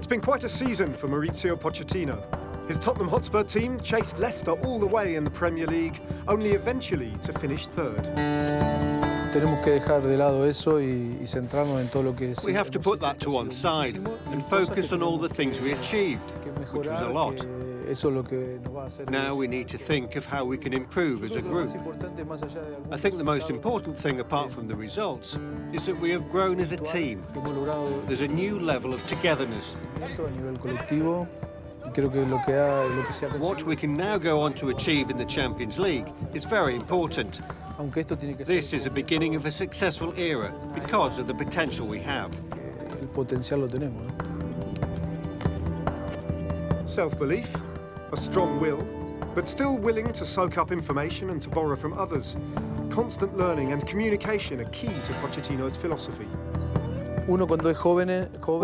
It's been quite a season for Mauricio Pochettino. His Tottenham Hotspur team chased Leicester all the way in the Premier League, only eventually to finish third. Tenemos que dejar de lado eso y centrarnos en todo lo que We have to put that to one side and focus on all the things we achieved, which was a lot. Now we need to think of how we can improve as a group. I think the most important thing, apart from the results, is that we have grown as a team. There's a new level of togetherness. What we can now go on to achieve in the Champions League is very important. This is the beginning of a successful era because of the potential we have. Self-belief, a strong will, but still willing to soak up information and to borrow from others. Constant learning and communication are key to Pochettino's philosophy. When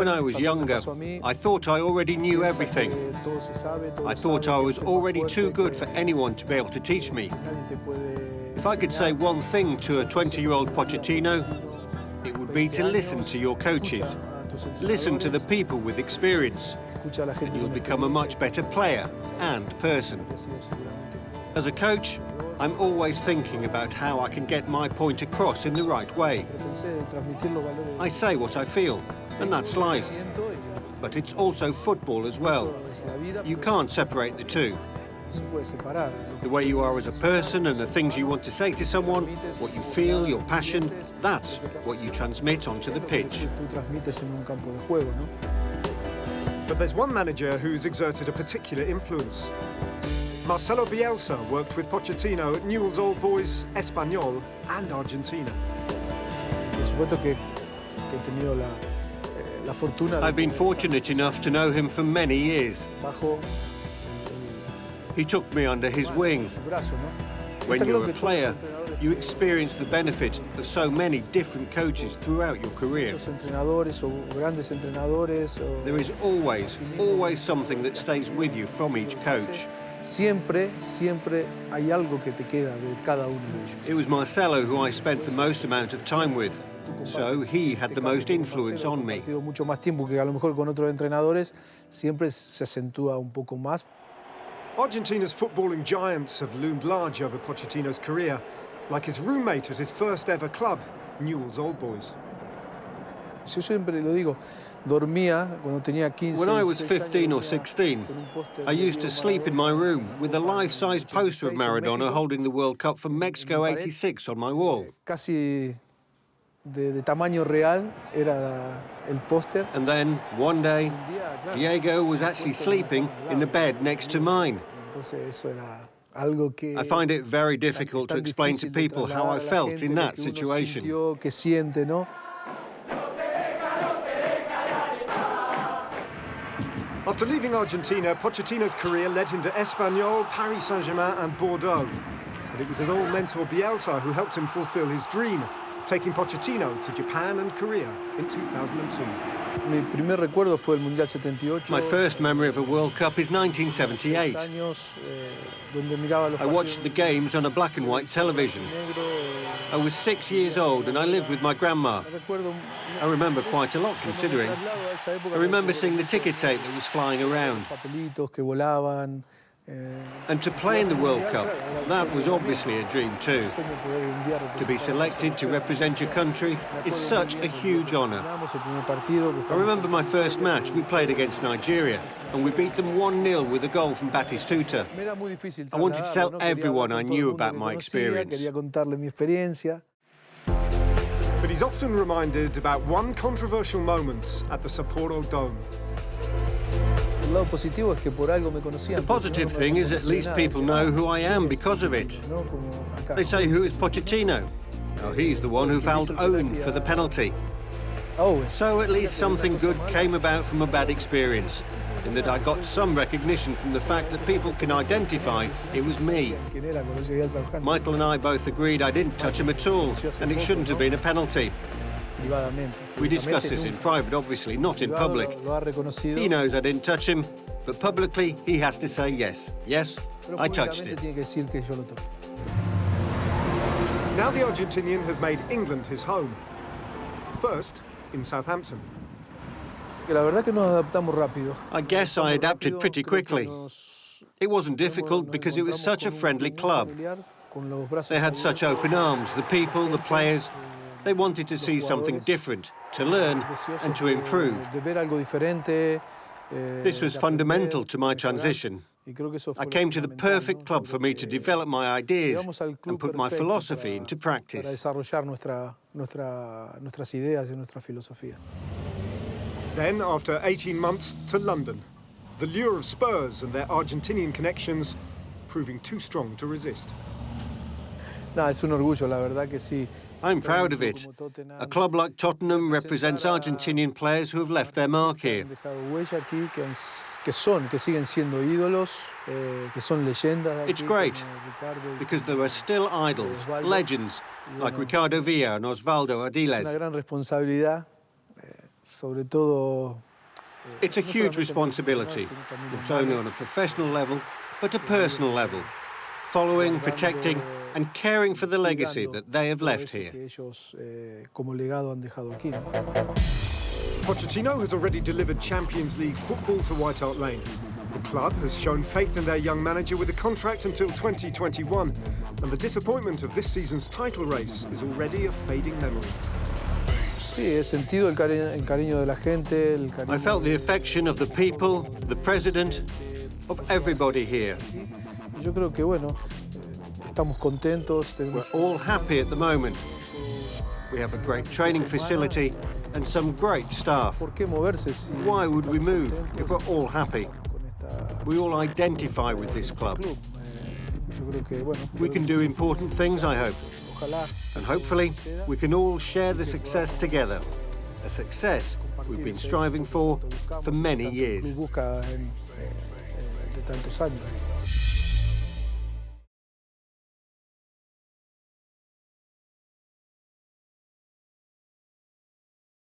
I was younger, I thought I already knew everything. I thought I was already too good for anyone to be able to teach me. If I could say one thing to a 20-year-old Pochettino, it would be to listen to your coaches. Listen to the people with experience, and you'll become a much better player and person. As a coach, I'm always thinking about how I can get my point across in the right way. I say what I feel, and that's life. But it's also football as well. You can't separate the two. The way you are as a person and the things you want to say to someone, what you feel, your passion, that's what you transmit onto the pitch. But there's one manager who's exerted a particular influence. Marcelo Bielsa worked with Pochettino at Newell's Old Boys, Espanyol and Argentina. I've been fortunate enough to know him for many years. He took me under his wing. When you're a player, you experience the benefit of so many different coaches throughout your career. There is always something that stays with you from each coach. It was Marcelo who I spent the most amount of time with, so he had the most influence on me. Argentina's footballing giants have loomed large over Pochettino's career, like his roommate at his first ever club, Newell's Old Boys. When I was 15 or 16, I used to sleep in my room with a life-size poster of Maradona holding the World Cup for Mexico '86 on my wall. And then, one day, Diego was actually sleeping in the bed next to mine. I find it very difficult to explain to people how I felt in that situation. After leaving Argentina, Pochettino's career led him to Espanyol, Paris Saint-Germain and Bordeaux. And it was his old mentor Bielsa who helped him fulfill his dream, taking Pochettino to Japan and Korea in 2002. My first memory of a World Cup is 1978. I watched the games on a black and white television. I was 6 years old and I lived with my grandma. I remember quite a lot considering. I remember seeing the ticker tape that was flying around. And to play in the World Cup, that was obviously a dream too. To be selected to represent your country is such a huge honour. I remember my first match, we played against Nigeria, and we beat them 1-0 with a goal from Batistuta. I wanted to tell everyone I knew about my experience. But he's often reminded about one controversial moment at the Sapporo Dome. The positive thing is at least people know who I am because of it. They say, who is Pochettino? Oh, he's the one who fouled Owen for the penalty. So at least something good came about from a bad experience, in that I got some recognition from the fact that people can identify it was me. Michael and I both agreed I didn't touch him at all, and it shouldn't have been a penalty. We discuss this in private, obviously, not in public. He knows I didn't touch him, but publicly he has to say yes. Yes, I touched it. Now the Argentinian has made England his home. First, in Southampton. I guess I adapted pretty quickly. It wasn't difficult because it was such a friendly club. They had such open arms, the people, the players. They wanted to see something different, to learn and to improve. This was fundamental to my transition. I came to the perfect club for me to develop my ideas and put my philosophy into practice. Then, after 18 months, to London. The lure of Spurs and their Argentinian connections proving too strong to resist. I'm proud of it. A club like Tottenham represents Argentinian players who have left their mark here. It's great, because there are still idols, legends, like Ricardo Villa and Osvaldo Ardiles. It's a huge responsibility, not only on a professional level, but a personal level, following, protecting, and caring for the legacy that they have left here. Pochettino has already delivered Champions League football to White Hart Lane. The club has shown faith in their young manager with a contract until 2021, and the disappointment of this season's title race is already a fading memory. I felt the affection of the people, the president, of everybody here. We're all happy at the moment. We have a great training facility and some great staff. Why would we move if we're all happy? We all identify with this club. We can do important things, I hope. And hopefully, we can all share the success together. A success we've been striving for many years.